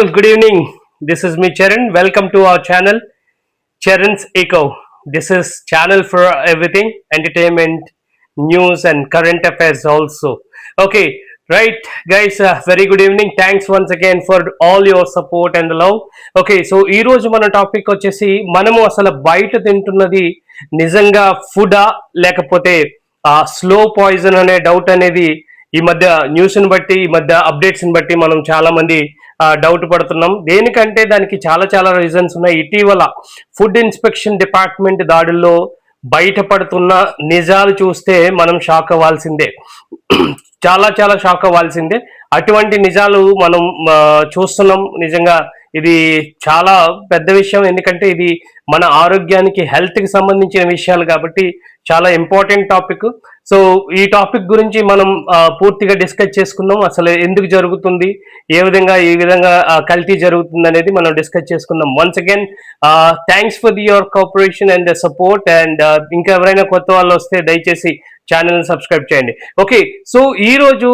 Good evening. This is me, Charan. Welcome to our channel, Charan's Echo. This is channel for everything, entertainment, news, and current affairs also. Okay, right, guys. Very good evening. Thanks once again for all your support and love. Okay, so ఈ రోజు మన topic వచ్చేసి మనము అసలు బయట తింటున్నది నిజంగా ఫుడా లేకపోతే slow poison అనే డౌట్ అనేది ఈ మధ్య న్యూస్ ని బట్టి ఈ మధ్య అప్డేట్స్ ని బట్టి మనం చాలా మంది డౌట్ పడుతున్నాం. దేనికంటే దానికి చాలా చాలా రీజన్స్ ఉన్నాయి. ఇటీవల ఫుడ్ ఇన్స్పెక్షన్ డిపార్ట్మెంట్ దాడుల్లో బయటపడుతున్న నిజాలు చూస్తే మనం షాక్ అవ్వాల్సిందే. చాలా చాలా షాక్ అవ్వాల్సిందే. అటువంటి నిజాలు మనం చూస్తున్నాం. నిజంగా ఇది చాలా పెద్ద విషయం, ఎందుకంటే ఇది మన ఆరోగ్యానికి హెల్త్కి సంబంధించిన విషయాలు కాబట్టి చాలా ఇంపార్టెంట్ టాపిక్. సో ఈ టాపిక్ గురించి మనం పూర్తిగా డిస్కస్ చేసుకుందాం. అసలు ఎందుకు జరుగుతుంది, ఏ విధంగా కల్తీ జరుగుతుంది అనేది మనం డిస్కస్ చేసుకుందాం. Once again thanks for your cooperation and support. And ఇంకా ఎవరైనా కొత్త వాళ్ళు వస్తే దయచేసి ఛానల్ సబ్స్క్రైబ్ చేయండి. ఓకే, సో ఈ రోజు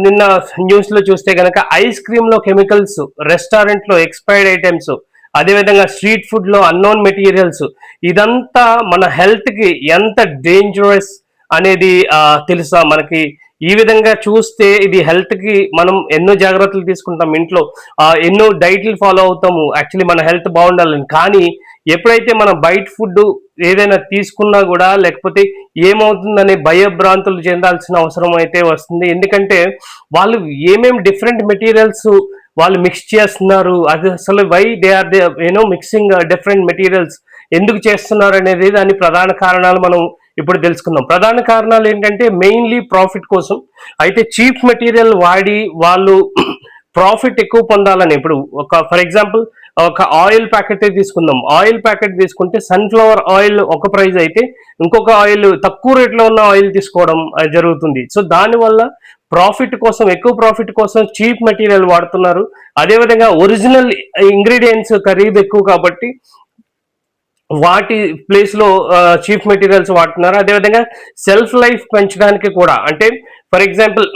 నిన్న న్యూస్ లో చూస్తే కనుక ఐస్ క్రీమ్ లో కెమికల్స్, రెస్టారెంట్ లో ఎక్స్పైర్డ్ ఐటమ్స్, అదేవిధంగా స్ట్రీట్ ఫుడ్ లో అన్నోన్ మెటీరియల్స్, ఇదంతా మన హెల్త్ కి ఎంత డేంజరస్ అనేది తెలుసా మనకి? ఈ విధంగా చూస్తే ఇది హెల్త్ కి మనం ఎన్నో జాగ్రత్తలు తీసుకుంటాం, ఇంట్లో ఎన్నో డైట్లు ఫాలో అవుతాము యాక్చువల్లీ మన హెల్త్ బాగుండాలని. కానీ ఎప్పుడైతే మనం బయట ఫుడ్ ఏదైనా తీసుకున్నా కూడా లేకపోతే ఏమవుతుందనే భయభ్రాంతులు చెందాల్సిన అవసరం అయితే వస్తుంది. ఎందుకంటే వాళ్ళు ఏమేమి డిఫరెంట్ మెటీరియల్స్ వాళ్ళు మిక్స్ చేస్తున్నారు, అది అసలు why they are mixing different materials ఎందుకు చేస్తున్నారు అనేది దాని ప్రధాన కారణాలు మనం ఇప్పుడు తెలుసుకుందాం. ప్రధాన కారణాలు ఏంటంటే మెయిన్లీ ప్రాఫిట్ కోసం. అయితే చీప్ మెటీరియల్ వాడి వాళ్ళు ప్రాఫిట్ ఎక్కువ పొందాలని, ఇప్పుడు ఫర్ ఎగ్జాంపుల్ ఒక ఆయిల్ ప్యాకెట్ తీసుకుందాం. ఆయిల్ ప్యాకెట్ తీసుకుంటే సన్ఫ్లవర్ ఆయిల్ ఒక ప్రైస్ అయితే ఇంకొక ఆయిల్ తక్కువ రేట్లో ఉన్న ఆయిల్ తీసుకోవడం జరుగుతుంది. సో దానివల్ల ప్రాఫిట్ కోసం, ఎక్కువ ప్రాఫిట్ కోసం చీప్ మెటీరియల్ వాడుతున్నారు. అదేవిధంగా ఒరిజినల్ ఇంగ్రీడియంట్స్ ఖరీదు ఎక్కువ కాబట్టి వాటి ప్లేస్లో చీప్ మెటీరియల్స్ వాడుతున్నారు. అదేవిధంగా సెల్ఫ్ లైఫ్ పెంచడానికి కూడా, అంటే ఫర్ ఎగ్జాంపుల్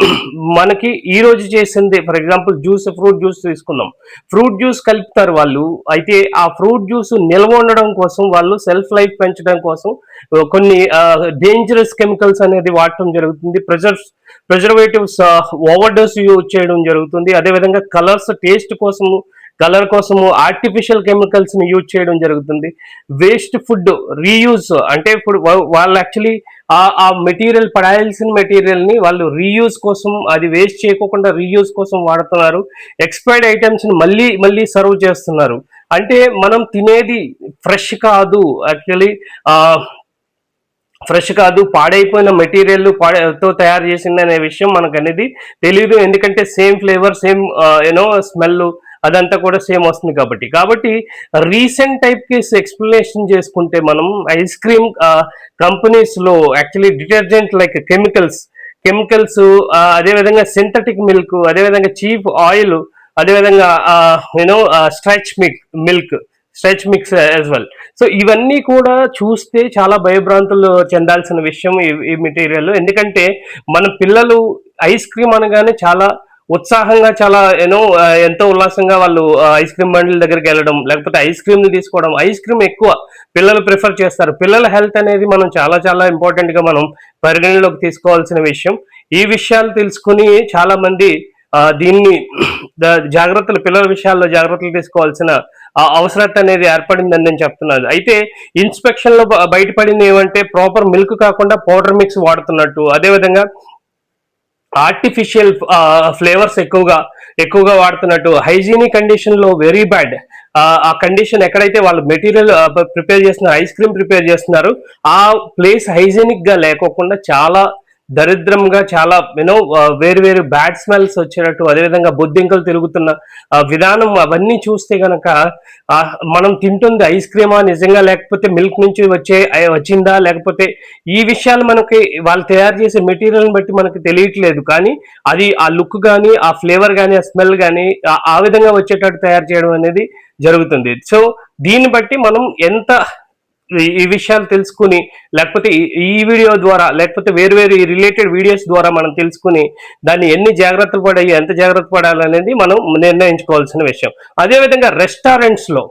మనకి ఈ రోజు చేసింది, for example juice, fruit juice తీసుకుందాం. ఫ్రూట్ జ్యూస్ కలుపుతారు వాళ్ళు. అయితే ఆ ఫ్రూట్ జ్యూస్ నిల్వ ఉండడం కోసం వాళ్ళు సెల్ఫ్ లైఫ్ పెంచడం కోసం కొన్ని డేంజరస్ కెమికల్స్ అనేది వాడటం జరుగుతుంది. ప్రిజర్వేటివ్స్ ఓవర్ డోస్ యూజ్ చేయడం జరుగుతుంది. అదేవిధంగా కలర్ కోసము ఆర్టిఫిషియల్ కెమికల్స్ ని యూజ్ చేయడం జరుగుతుంది. వేస్ట్ ఫుడ్ రీయూజ్, అంటే ఇప్పుడు వాళ్ళు యాక్చువల్లీ ఆ మెటీరియల్, పడాల్సిన మెటీరియల్ ని వాళ్ళు రీయూజ్ కోసం, అది వేస్ట్ చేయకుండా రీయూజ్ కోసం వాడుతున్నారు. ఎక్స్పైర్డ్ ఐటమ్స్ ని మళ్ళీ సర్వ్ చేస్తున్నారు. అంటే మనం తినేది ఫ్రెష్ కాదు, యాక్చువల్లీ ఫ్రెష్ కాదు, పాడైపోయిన మెటీరియల్ తో తయారు చేసింది అనే విషయం మనకు అనేది తెలియదు. ఎందుకంటే సేమ్ ఫ్లేవర్, సేమ్ స్మెల్ అదంతా కూడా సేమ్ వస్తుంది కాబట్టి రీసెంట్ టైప్ కేసు ఎక్స్ప్లెనేషన్ చేసుకుంటే మనం ఐస్ క్రీమ్ కంపెనీస్ లో యాక్చువల్లీ డిటర్జెంట్ లైక్ కెమికల్స్, అదేవిధంగా సింథటిక్ మిల్క్, అదేవిధంగా చీప్ ఆయిల్, అదేవిధంగా stretch mix as well. So ఇవన్నీ కూడా చూస్తే చాలా భయభ్రాంతులు చెందాల్సిన విషయం ఈ మెటీరియల్. ఎందుకంటే మన పిల్లలు ఐస్ క్రీమ్ అనగానే చాలా ఉత్సాహంగా, చాలా ఎంతో ఉల్లాసంగా వాళ్ళు ఐస్ క్రీమ్ బండ్ల దగ్గరికి వెళ్ళడం, లేకపోతే ఐస్ క్రీమ్ ని తీసుకోవడం. ఐస్ క్రీమ్ ఎక్కువ పిల్లలు ప్రిఫర్ చేస్తారు. పిల్లల హెల్త్ అనేది మనం చాలా చాలా ఇంపార్టెంట్ గా మనం పరిగణలోకి తీసుకోవాల్సిన విషయం. ఈ విషయాలు తెలుసుకుని చాలా మంది దీన్ని పిల్లల విషయాల్లో జాగ్రత్తలు తీసుకోవాల్సిన అవసరత అనేది ఏర్పడిందని నేను చెప్తున్నాను. అయితే ఇన్స్పెక్షన్ లో బయటపడింది ఏమంటే ప్రాపర్ మిల్క్ కాకుండా పౌడర్ మిక్స్ వాడుతున్నట్టు, అదేవిధంగా ఆర్టిఫిషియల్ ఫ్లేవర్స్ ఎక్కువగా వాడుతున్నట్టు, హైజీనిక్ కండిషన్ లో వెరీ బ్యాడ్. ఆ కండిషన్ ఎక్కడైతే వాళ్ళు మెటీరియల్ ప్రిపేర్ చేస్తున్నారు, ఐస్ క్రీమ్ ప్రిపేర్ చేస్తున్నారు, ఆ ప్లేస్ హైజీనిక్ గా లేకోకుండా చాలా దరిద్రంగా, చాలా వేరు బ్యాడ్ స్మెల్స్ వచ్చేటట్టు, అదేవిధంగా బొద్దింకలు తిరుగుతున్న విధానం, అవన్నీ చూస్తే గనక మనం తింటుంది ఐస్ క్రీమా నిజంగా, లేకపోతే మిల్క్ నుంచి వచ్చిందా, లేకపోతే ఈ విషయాలు మనకి వాళ్ళు తయారు చేసే మెటీరియల్ బట్టి మనకి తెలియట్లేదు. కానీ అది ఆ లుక్ కానీ, ఆ ఫ్లేవర్ కానీ, ఆ స్మెల్ కానీ ఆ విధంగా వచ్చేటట్టు తయారు చేయడం అనేది జరుగుతుంది. సో దీన్ని బట్టి మనం ఎంత ఈ విషయాలు తెలుసుకుని, లేకపోతే ఈ వీడియో ద్వారా, లేకపోతే వేరు ఈ రిలేటెడ్ వీడియోస్ ద్వారా మనం తెలుసుకుని దాన్ని ఎన్ని జాగ్రత్తలు పడాయి, ఎంత జాగ్రత్త పడాలనేది మనం నిర్ణయించుకోవాల్సిన విషయం. అదేవిధంగా రెస్టారెంట్స్లో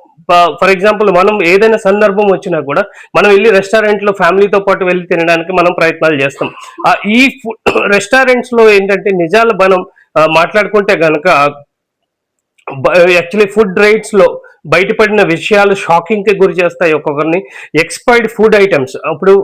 ఫర్ ఎగ్జాంపుల్ మనం ఏదైనా సందర్భం వచ్చినా కూడా మనం వెళ్ళి రెస్టారెంట్లో ఫ్యామిలీతో పాటు వెళ్ళి తినడానికి మనం ప్రయత్నాలు చేస్తాం. ఈ రెస్టారెంట్స్లో ఏంటంటే నిజాలు మనం మాట్లాడుకుంటే కనుక యాక్చువల్లీ ఫుడ్ రైట్స్లో బయటపడిన విషయాలు షాకింగ్కి గురి చేస్తాయి ఒక్కొక్కరిని. ఎక్స్పైర్డ్ ఫుడ్ ఐటమ్స్, అప్పుడు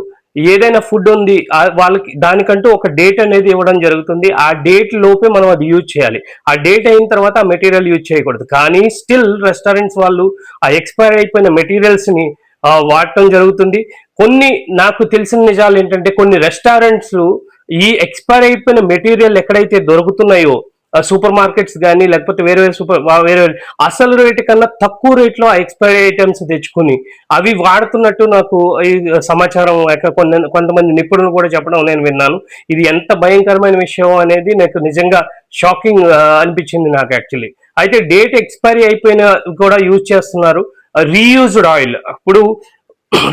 ఏదైనా ఫుడ్ ఉంది వాళ్ళకి దానికంటూ ఒక డేట్ అనేది ఇవ్వడం జరుగుతుంది. ఆ డేట్ లోపే మనం అది యూజ్ చేయాలి. ఆ డేట్ అయిన తర్వాత ఆ మెటీరియల్ యూజ్ చేయకూడదు. కానీ స్టిల్ రెస్టారెంట్స్ వాళ్ళు ఆ ఎక్స్పైర్ అయిపోయిన మెటీరియల్స్ని వాడటం జరుగుతుంది. కొన్ని నాకు తెలిసిన నిజాలు ఏంటంటే కొన్ని రెస్టారెంట్స్ ఈ ఎక్స్పైర్ అయిపోయిన మెటీరియల్ ఎక్కడైతే దొరుకుతున్నాయో సూపర్ మార్కెట్స్ కానీ లేకపోతే వేరే అసలు రేటు కన్నా తక్కువ రేట్లో ఎక్స్పైరీ ఐటమ్స్ తెచ్చుకుని అవి వాడుతున్నట్టు నాకు ఈ సమాచారం కొంతమంది నిపుణులు కూడా చెప్పడం నేను విన్నాను. ఇది ఎంత భయంకరమైన విషయం అనేది నాకు నిజంగా షాకింగ్ అనిపించింది నాకు యాక్చువల్లీ. అయితే డేట్ ఎక్స్పైరీ అయిపోయిన కూడా యూజ్ చేస్తున్నారు. రీయూజ్డ్ ఆయిల్, ఇప్పుడు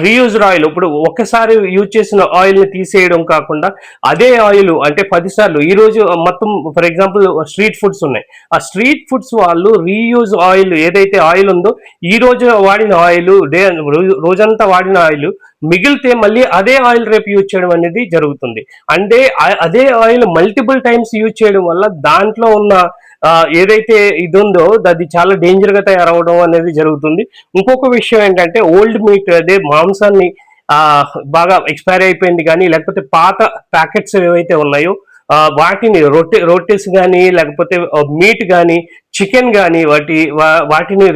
రీయూజ్డ్ ఆయిల్ ఇప్పుడు ఒక్కసారి యూజ్ చేసిన ఆయిల్ని తీసేయడం కాకుండా అదే ఆయిల్ అంటే 10 సార్లు, ఈ రోజు మొత్తం ఫర్ ఎగ్జాంపుల్ స్ట్రీట్ ఫుడ్స్ ఉన్నాయి. ఆ స్ట్రీట్ ఫుడ్స్ వాళ్ళు రీయూజ్ ఆయిల్ ఏదైతే ఆయిల్ ఉందో ఈ రోజు వాడిన ఆయిల్ రోజంతా వాడిన ఆయిల్ మిగిలితే మళ్ళీ అదే ఆయిల్ రేపు యూజ్ చేయడం అనేది జరుగుతుంది. అంటే అదే ఆయిల్ మల్టిపుల్ టైమ్స్ యూజ్ చేయడం వల్ల దాంట్లో ఉన్న ఏదైతే ఇది ఉందో అది చాలా డేంజర్ గా తయారవడం అనేది జరుగుతుంది. ఇంకొక విషయం ఏంటంటే ఓల్డ్ మీట్, అదే మాంసాన్ని బాగా ఎక్స్పైర్ అయిపోయింది కానీ లేకపోతే పాత ప్యాకెట్స్ ఏవైతే ఉన్నాయో వాటిని రొట్టెస్ కానీ లేకపోతే మీట్ కానీ చికెన్ కానీ వాటిని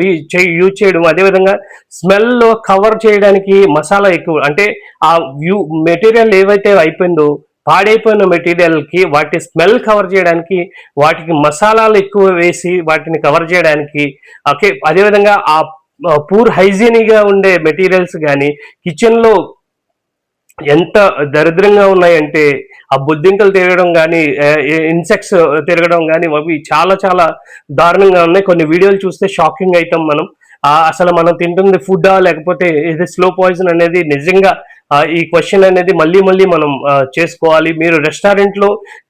యూజ్ చేయడం, అదేవిధంగా స్మెల్ కవర్ చేయడానికి మసాలా ఎక్కువ, అంటే ఆ మెటీరియల్ ఏవైతే అయిపోయిందో పాడైపోయిన మెటీరియల్కి వాటి స్మెల్ కవర్ చేయడానికి వాటికి మసాలాలు ఎక్కువ వేసి వాటిని కవర్ చేయడానికి, ఓకే, అదేవిధంగా ఆ పూర్ హైజీనిక్గా ఉండే మెటీరియల్స్ కానీ కిచెన్లో ఎంత దరిద్రంగా ఉన్నాయంటే ఆ బొద్దింకలు తిరగడం కానీ ఇన్సెక్ట్స్ తిరగడం కానీ అవి చాలా చాలా దారుణంగా ఉన్నాయి. కొన్ని వీడియోలు చూస్తే షాకింగ్ అవుతాం మనం. అసలు మనం తింటుంది ఫుడ్డా లేకపోతే ఇది స్లో పాయిజన్ అనేది నిజంగా ఈ క్వశ్చన్ అనేది మళ్ళీ మనం చేసుకోవాలి. మీరు రెస్టారెంట్లో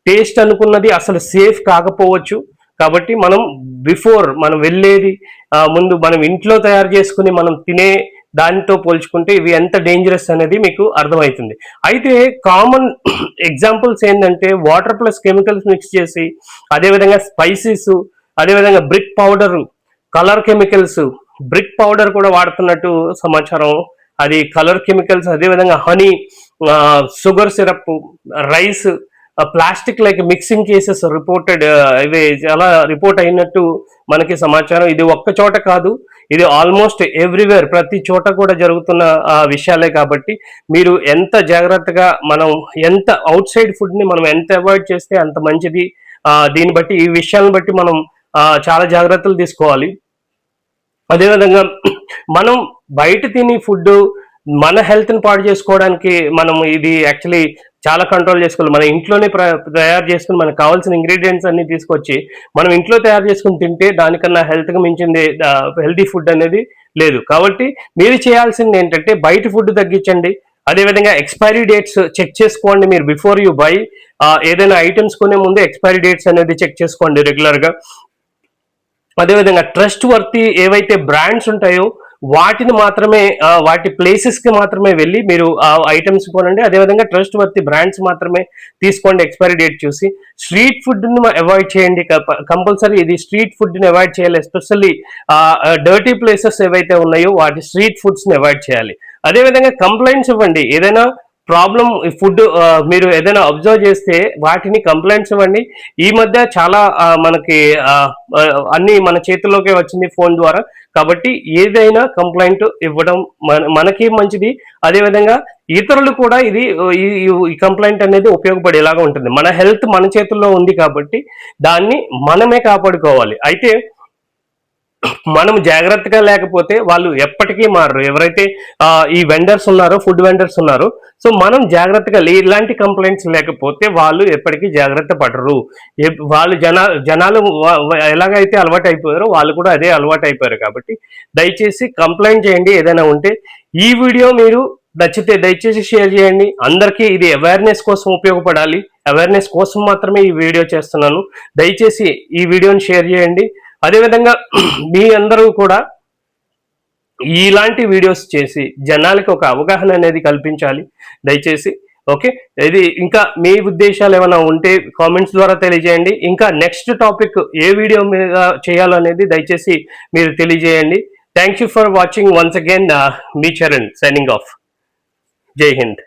టేస్ట్ అనుకున్నది అసలు సేఫ్ కాకపోవచ్చు. కాబట్టి మనం బిఫోర్ మనం వెళ్ళేది ముందు మనం ఇంట్లో తయారు చేసుకుని మనం తినే దానితో పోల్చుకుంటే ఇవి ఎంత డేంజరస్ అనేది మీకు అర్థమవుతుంది. అయితే కామన్ ఎగ్జాంపుల్స్ ఏంటంటే వాటర్ ప్లస్ కెమికల్స్ మిక్స్ చేసి, అదేవిధంగా స్పైసెస్, అదేవిధంగా brick powder, colour chemicals, brick powder కూడా వాడుతున్నట్టు సమాచారం. అది కలర్ కెమికల్స్, అదేవిధంగా honey, sugar syrup, rice, plastic like mixing cases reported, ఇవి చాలా రిపోర్ట్ అయినట్టు మనకి సమాచారం. ఇది ఒక్క చోట కాదు, ఇది ఆల్మోస్ట్ ఎవ్రీవేర్, ప్రతి చోట కూడా జరుగుతున్న విషయాలే. కాబట్టి మీరు ఎంత జాగ్రత్తగా ఎంత అవుట్ సైడ్ ఫుడ్ని మనం ఎంత అవాయిడ్ చేస్తే అంత మంచిది. దీన్ని బట్టి ఈ విషయాలను బట్టి మనం చాలా జాగ్రత్తలు తీసుకోవాలి. అదేవిధంగా మనం బయట తిని ఫుడ్ మన హెల్త్ని పాడు చేసుకోవడానికి మనం ఇది యాక్చువల్లీ చాలా కంట్రోల్ చేసుకోవాలి. మన ఇంట్లోనే తయారు చేసుకుని మనకు కావాల్సిన ఇంగ్రీడియంట్స్ అన్ని తీసుకొచ్చి మనం ఇంట్లో తయారు చేసుకుని తింటే దానికన్నా హెల్త్గా మించింది హెల్తీ ఫుడ్ అనేది లేదు. కాబట్టి మీరు చేయాల్సింది ఏంటంటే బయట ఫుడ్ తగ్గించండి. అదేవిధంగా ఎక్స్పైరీ డేట్స్ చెక్ చేసుకోండి. మీరు బిఫోర్ యూ బై ఏదైనా ఐటమ్స్ కొనే ముందు ఎక్స్పైరీ డేట్స్ అనేది చెక్ చేసుకోండి రెగ్యులర్గా. అదేవిధంగా ట్రస్ట్ వర్తి ఏవైతే బ్రాండ్స్ ఉంటాయో వాటిని మాత్రమే వాటి ప్లేసెస్కి మాత్రమే వెళ్ళి మీరు ఐటమ్స్ కొనండి. అదేవిధంగా ట్రస్ట్ వర్తి బ్రాండ్స్ మాత్రమే తీసుకోండి ఎక్స్పైరీ డేట్ చూసి. స్ట్రీట్ ఫుడ్ని అవాయిడ్ చేయండి కంపల్సరీ. ఇది స్ట్రీట్ ఫుడ్ని అవాయిడ్ చేయాలి. ఎస్పెషల్లీ డర్టీ ప్లేసెస్ ఏవైతే ఉన్నాయో వాటి స్ట్రీట్ ఫుడ్స్ని అవాయిడ్ చేయాలి. అదేవిధంగా కంప్లైంట్స్ ఇవ్వండి. ఏదైనా ప్రాబ్లం ఫుడ్ మీరు ఏదైనా అబ్జర్వ్ చేస్తే వాటిని కంప్లైంట్స్ ఇవ్వండి. ఈ మధ్య చాలా మనకి అన్ని మన చేతుల్లోకే వచ్చింది ఫోన్ ద్వారా. కాబట్టి ఏదైనా కంప్లైంట్ ఇవ్వడం మనకి మంచిది. అదేవిధంగా ఇతరులు కూడా ఈ కంప్లైంట్ అనేది ఉపయోగపడేలాగా ఉంటుంది. మన హెల్త్ మన చేతుల్లో ఉంది కాబట్టి దాన్ని మనమే కాపాడుకోవాలి. అయితే మనం జాగ్రత్తగా లేకపోతే వాళ్ళు ఎప్పటికీ మారరు. ఎవరైతే ఈ వెండర్స్ ఉన్నారో, ఫుడ్ వెండర్స్ ఉన్నారో, సో మనం జాగ్రత్తగా ఇలాంటి కంప్లైంట్స్ లేకపోతే వాళ్ళు ఎప్పటికీ జాగ్రత్త పడరు. వాళ్ళు జనాలు ఎలాగైతే అలవాటు అయిపోయారో వాళ్ళు కూడా అదే అలవాటు అయిపోయారు. కాబట్టి దయచేసి కంప్లైంట్ చేయండి ఏదైనా ఉంటే. ఈ వీడియో మీరు నచ్చితే దయచేసి షేర్ చేయండి. అందరికీ ఇది అవేర్నెస్ కోసం ఉపయోగపడాలి. అవేర్నెస్ కోసం మాత్రమే ఈ వీడియో చేస్తున్నాను. దయచేసి ఈ వీడియోని షేర్ చేయండి. అదేవిధంగా మీ అందరూ కూడా ఇలాంటి వీడియోస్ చేసి జనాలకి ఒక అవగాహన అనేది కల్పించాలి దయచేసి. ఓకే, ఇది ఇంకా మీ ఉద్దేశాలు ఏమైనా ఉంటే కామెంట్స్ ద్వారా తెలియజేయండి. ఇంకా నెక్స్ట్ టాపిక్ ఏ వీడియో మీద చేయాలనేది దయచేసి మీరు తెలియజేయండి. Thank you for watching once again. Me Charan signing off. జై హింద్.